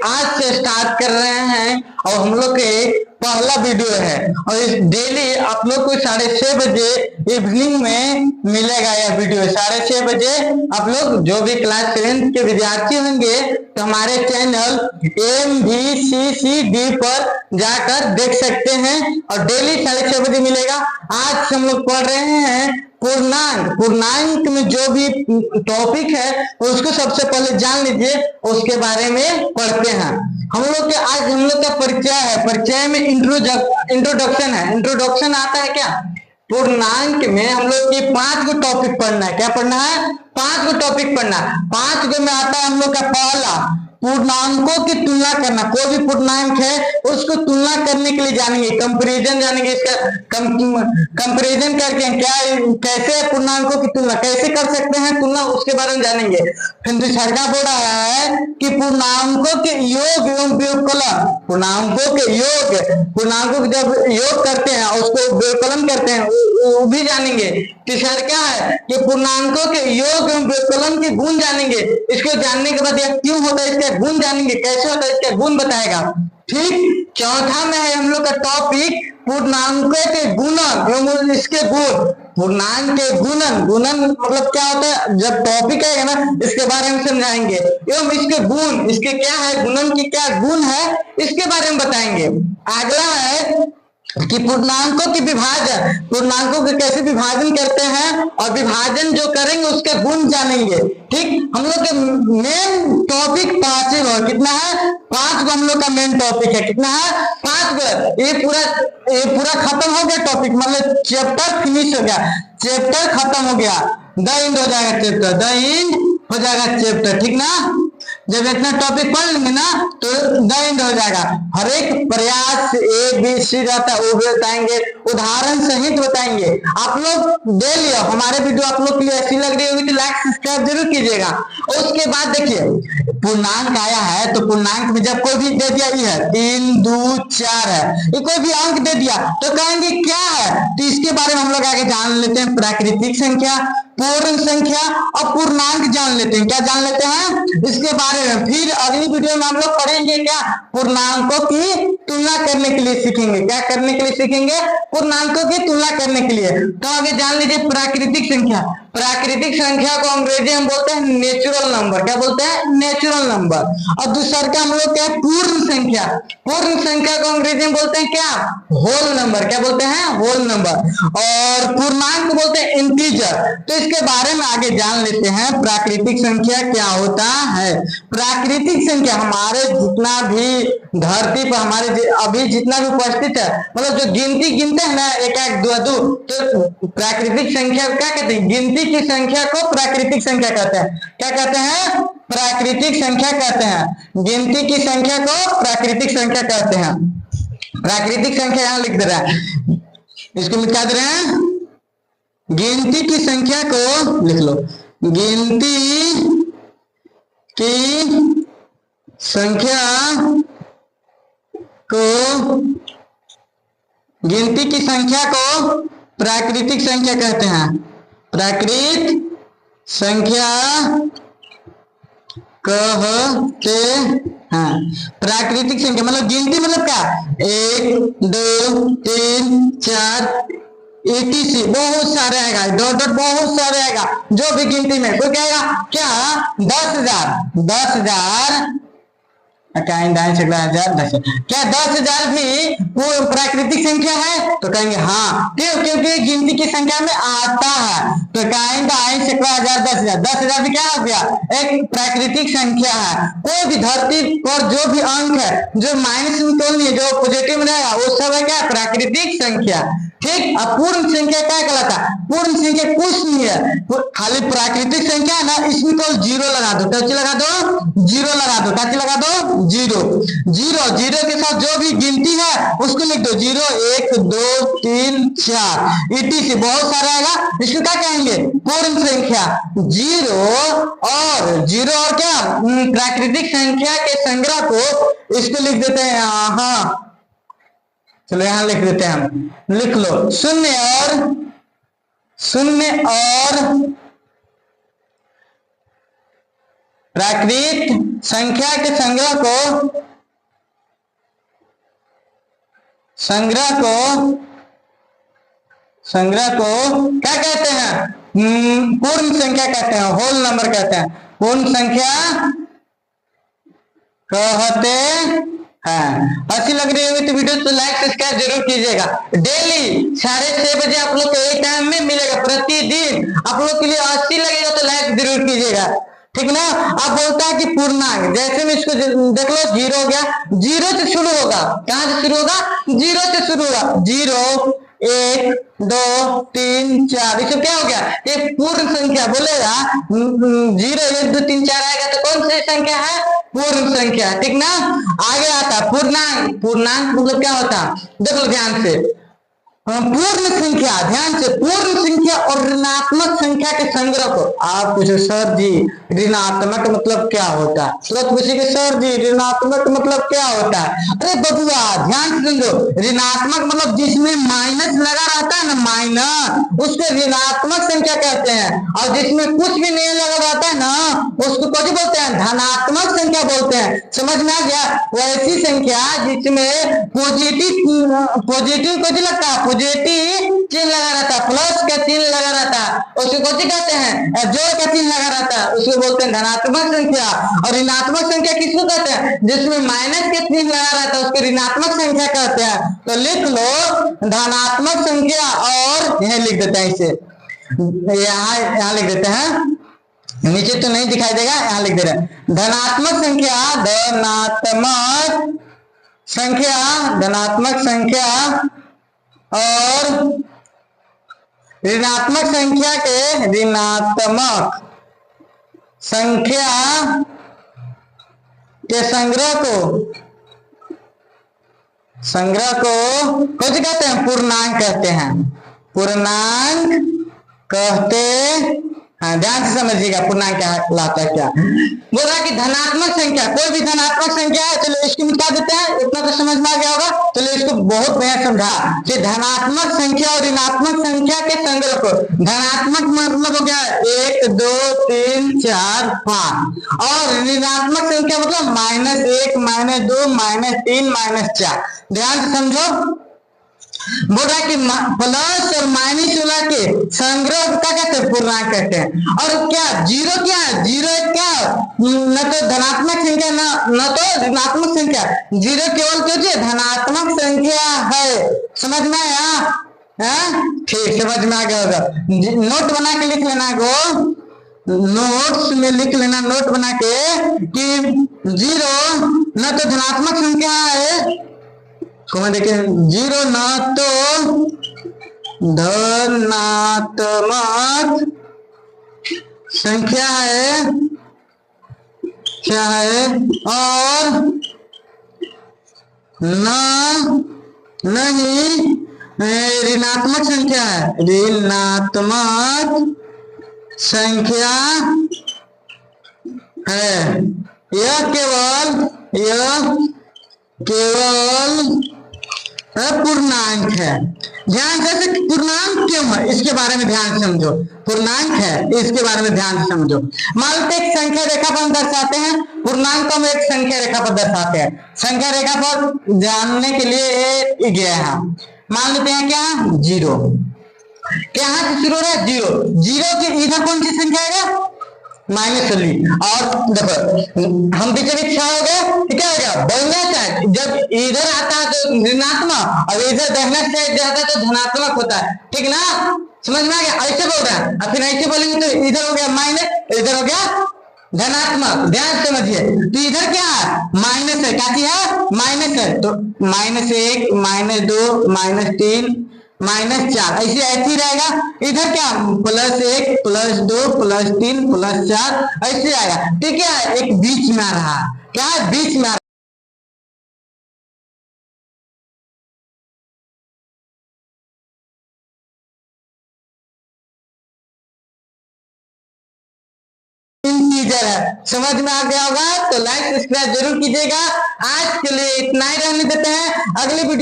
आज से स्टार्ट कर रहे हैं और हम लोग के पहला वीडियो है और इस डेली आप लोग को 6:30 बजे इवनिंग में मिलेगा यह वीडियो। 6:30 बजे आप लोग जो भी क्लास 7 के विद्यार्थी होंगे तो हमारे चैनल MVCCD पर जाकर देख सकते हैं और डेली 6:30 बजे मिलेगा। आज हम लोग पढ़ रहे हैं पूर्णांक में जो भी टॉपिक है उसको सबसे पहले जान लीजिए, उसके बारे में पढ़ते हैं। हम लोग के आज हम लोग का परिचय है, परिचय में इंट्रोडक्शन है। इंट्रोडक्शन आता है क्या? पूर्णांक में हम लोग की 5 गो टॉपिक पढ़ना है। क्या पढ़ना है? 5 गो टॉपिक पढ़ना है। 5 गो में आता है हम लोग का पहला पूर्णांकों की तुलना करना। कोई भी पूर्णांक है उसको तुलना करने के लिए जानेंगे, कंपैरिजन जानेंगे, इसका कंपैरिजन करके क्या कैसे पूर्णांकों की तुलना कैसे कर सकते हैं तुलना, उसके बारे में जानेंगे। फिर दूसरा बोल रहा है कि पूर्णांकों के योग एवं व्युत्कलन, पूर्णांकों के योग, पूर्णांकों के जब योग करते हैं उसको व्युत्कलन करते हैं वो भी जानेंगे। तीसरा क्या है कि पूर्णांकों के योग एवं व्युत्कलन के गुण जानेंगे। इसको जानने के बाद यह क्यों होता है इसका गुण जानेंगे, कैसे होता है इसका गुण बताएगा। ठीक, चौथा में है हम लोग का टॉपिक पूर्णांकों के गुणन एवं इसके गुण। पूर्णांक के गुणन, गुणन मतलब क्या होता है, जब टॉपिक आएगा ना इसके बारे में समझाएंगे। एवं इसके गुण, इसके क्या है, गुणन की क्या गुण है इसके बारे में बताएंगे। अगला है कि पूर्णांकों की विभाजन, पूर्णांकों के कैसे विभाजन करते हैं और विभाजन जो करेंगे उसके गुण जानेंगे। ठीक, हम लोग के मेन टॉपिक 5 है। कितना है? 5 गो हम लोग का मेन टॉपिक है। कितना है? 5 गो। ये पूरा खत्म हो गया टॉपिक, मतलब चैप्टर फिनिश हो गया, चैप्टर खत्म हो गया, द एंड हो जाएगा चैप्टर, द एंड हो जाएगा चैप्टर। ठीक ना, जब इतना टॉपिक पढ़ लेंगे ना तो द एंड हो जाएगा। हर एक प्रयास ABC रहता है वो भी बताएंगे, उदाहरण सहित बताएंगे। आप लोग डेली हमारे वीडियो आप लोग के लिए ऐसी लग रही होगी तो लाइक सब्सक्राइब जरूर कीजिएगा। और उसके बाद देखिए पूर्णांक आया है तो पूर्णांक में जब कोई भी दे दिया, ये है 3, 2, 4 है, ये कोई भी अंक दे दिया तो कहेंगे क्या है, तो इसके बारे में हम लोग आगे जान लेते हैं। प्राकृतिक संख्या, पूर्ण संख्या और पूर्णांक जान लेते हैं। क्या जान लेते हैं इसके बारे में। फिर अगली वीडियो में हम लोग पढ़ेंगे क्या, पूर्णांकों की तुलना करने के लिए सीखेंगे। क्या करने के लिए सीखेंगे? पूर्णांकों की तुलना करने के लिए। तो आगे जान लीजिए प्राकृतिक संख्या। प्राकृतिक संख्या को अंग्रेजी में बोलते हैं नेचुरल नंबर। क्या बोलते हैं? Natural number. और दूसरा का हम लोग क्या है? पूर्ण संख्या। पूर्ण संख्या को अंग्रेजी में बोलते हैं क्या? Whole number. क्या बोलते हैं? Whole number. और पूर्णांक बोलते हैं इंटीजर। तो इसके बारे में आगे जान लेते हैं प्राकृतिक संख्या क्या होता है। प्राकृतिक संख्या हमारे जितना भी धरती पर हमारे अभी जितना भी उपस्थित है, मतलब जो गिनती गिनते हैं ना 1, 1, 2, 2, तो प्राकृतिक संख्या क्या कहते हैं? गिनती की संख्या को प्राकृतिक संख्या कहते हैं। क्या कहते हैं? प्राकृतिक संख्या कहते हैं। गिनती की संख्या को प्राकृतिक संख्या कहते हैं। प्राकृतिक संख्या यहां लिख दे रहा है, इसको मिटा दे रहे हैं। गिनती की संख्या को लिख लो, गिनती की संख्या को, गिनती की संख्या को प्राकृतिक संख्या कहते हैं। प्राकृतिक संख्या कहते हैं। प्राकृतिक संख्या मतलब गिनती मतलब क्या? 1, 2, 3, 4 etc बहुत सारे आएगा, डॉट डॉट बहुत सारे आएगा। जो भी गिनती में कोई कहेगा क्या 10,000 क्या 10,000 भी वो प्राकृतिक संख्या है? तो कहेंगे हाँ, क्यों? क्योंकि गिनती की संख्या में आता है। तो कहेंगे 10,000 10,000 भी क्या हो गया? एक प्राकृतिक संख्या है। कोई भी धरती पर जो भी अंक है जो माइनस में तो नहीं, जो पॉजिटिव में रहेगा वो सब है क्या? प्राकृतिक संख्या। ठीक, अब पूर्ण संख्या क्या कहलाता है? पूर्ण संख्या कुछ नहीं है, खाली प्राकृतिक संख्या है ना, इसमें तो 0 लगा दो। क्या लगा दो? 0 लगा दो। क्या लगा दो? 0। 0 के साथ जो भी गिनती है उसको लिख दो। 0, 1, 2, 3, 4 etc बहुत सारा आएगा। इसको क्या कहेंगे? पूर्ण संख्या। 0 और क्या प्राकृतिक संख्या के संग्रह को इसको लिख देते हैं। हाँ चलो यहां लिख देते हैं हम, लिख लो 0 और प्राकृत संख्या के संग्रह को क्या कहते हैं? पूर्ण संख्या कहते हैं, होल नंबर कहते हैं, पूर्ण संख्या कहते हैं। अच्छी लग रही होगी तो वीडियो को लाइक सब्सक्राइब जरूर कीजिएगा। डेली 6:30 बजे आप लोग को एक टाइम में मिलेगा, प्रतिदिन आप लोग के लिए अच्छी लगेगा तो लाइक जरूर कीजिएगा, ठीक ना। अब बोलता है कि पूर्णांक, जैसे में इसको देख लो, 0 हो गया, 0 से शुरू होगा, कहां से शुरू होगा? 0 से शुरू होगा, 0 1 2 3 4, इसको क्या हो गया? ये पूर्ण संख्या बोलेगा, 0 1 2 3 4 आएगा तो कौन सी संख्या है? पूर्ण संख्या, ठीक ना। आगे आता पूर्णांक। पूर्णांक मतलब क्या होता है? देख लो ध्यान से, पूर्ण संख्या, ध्यान से, पूर्ण संख्या और ऋणात्मक संख्या के संग्रह को। आप पूछो सर जी ऋणात्मक मतलब क्या होता है? तुरंत पूछेंगे सर जी ऋणात्मक मतलब क्या होता है? अरे बबुआ ध्यान से समझो, ऋणात्मक मतलब जिसमें माइनस लगा रहता है ना, माइनस, उसको ऋणात्मक संख्या कहते हैं। और जिसमें कुछ भी नहीं लगा रहता है ना, उसको क्या बोलते हैं? धनात्मक संख्या बोलते हैं। समझ में आ गया? वैसी संख्या जिसमें पॉजिटिव कुछ लगता है, पॉजिटिव चिन्ह लगा रहता है, प्लस का चिन्ह लगा रहता है, उसको कौन कहते हैं? जोड़ का चिन्ह लगा रहता है, उसको बोलते हैं धनात्मक संख्या। और ऋणात्मक संख्या किसको कहते हैं? जिसमें माइनस के चिन्ह लगा रहता है उसको ऋणात्मक संख्या कहते हैं। तो लिख लो धनात्मक संख्या, और यह लिख देते हैं, इसे यहाँ लिख देते हैं, नीचे तो नहीं दिखाई देगा, यहाँ लिख दे रहे हैं धनात्मक संख्या, धनात्मक संख्या और ऋणात्मक संख्या के, ऋणात्मक संख्या के संग्रह को कुछ कहते हैं? पूर्णांक कहते हैं, पूर्णांक कहते हैं। ध्यान से समझिएगा पूर्णांक क्या लाता है। क्या बोल रहा है कि धनात्मक संख्या, कोई भी धनात्मक संख्या है, चलो इसको मिटा देते हैं, इतना तो समझ में आ गया होगा। चलो इसको बहुत बढ़िया समझा कि धनात्मक संख्या और ऋणात्मक संख्या के संग्रह को, धनात्मक मतलब हो गया 1 2 3 4 5, और ऋणात्मक संख्या मतलब -1 -2 -3 -4। ध्यान से समझो, बोल रहा है कि प्लस और माइनस वाला के संग्रह क्या कहते हैं? पूर्णांक कहते हैं। और क्या जीरो क्या है? जीरो क्या, न तो धनात्मक संख्या न तो ऋणात्मक संख्या, जीरो केवल क्यों है? धनात्मक संख्या है। समझ में आया? ठीक, समझ में आ गया होगा। नोट बना के लिख लेना गो, नोट्स में लिख लेना, नोट बना के कि जीरो न तो धनात्मक संख्या है, देखिए 0 न तो धनात्मक संख्या है, क्या है? और नहीं ऋणात्मक संख्या है, ऋणात्मक संख्या है। यह केवल पूर्णांक है। ध्यान से, पूर्णांक क्यों है इसके बारे में ध्यान से समझो। पूर्णांक है इसके बारे में ध्यान से समझो। मान लेते एक संख्या रेखा पर दर्शाते हैं, पूर्णांक को हम एक संख्या रेखा पर दर्शाते हैं। संख्या रेखा पर जानने के लिए गया है, मान लेते हैं क्या? 0। कहां से शुरू हो रहा है? 0। 0 के इधर कौन सी संख्या आएगा? माइनस वाली। और देखो हम पीछे भी 6 हो गए, क्या हो गया? बढ़ना चाहिए, जब इधर आता है तो ऋणात्मक और इधर दाहिना साइड जाता है तो धनात्मक होता है, ठीक ना। समझ में आ गया? ऐसे बोल रहा है, और फिर ऐसे बोलेंगे तो इधर हो गया माइनस, इधर हो गया धनात्मक। ध्यान समझिए, तो इधर क्या है? माइनस है, क्या है? माइनस है, तो -1 -2 -3 -4 ऐसे ही रहेगा। इधर क्या? +1 +2 +3 +4 ऐसे आएगा, ठीक है। एक बीच में आ रहा, क्या है? बीच में आ रहा। इंटीजर है। समझ में आ गया होगा तो लाइक सब्सक्राइब जरूर कीजिएगा। आज के लिए इतना ही रहने देते हैं, अगली वीडियो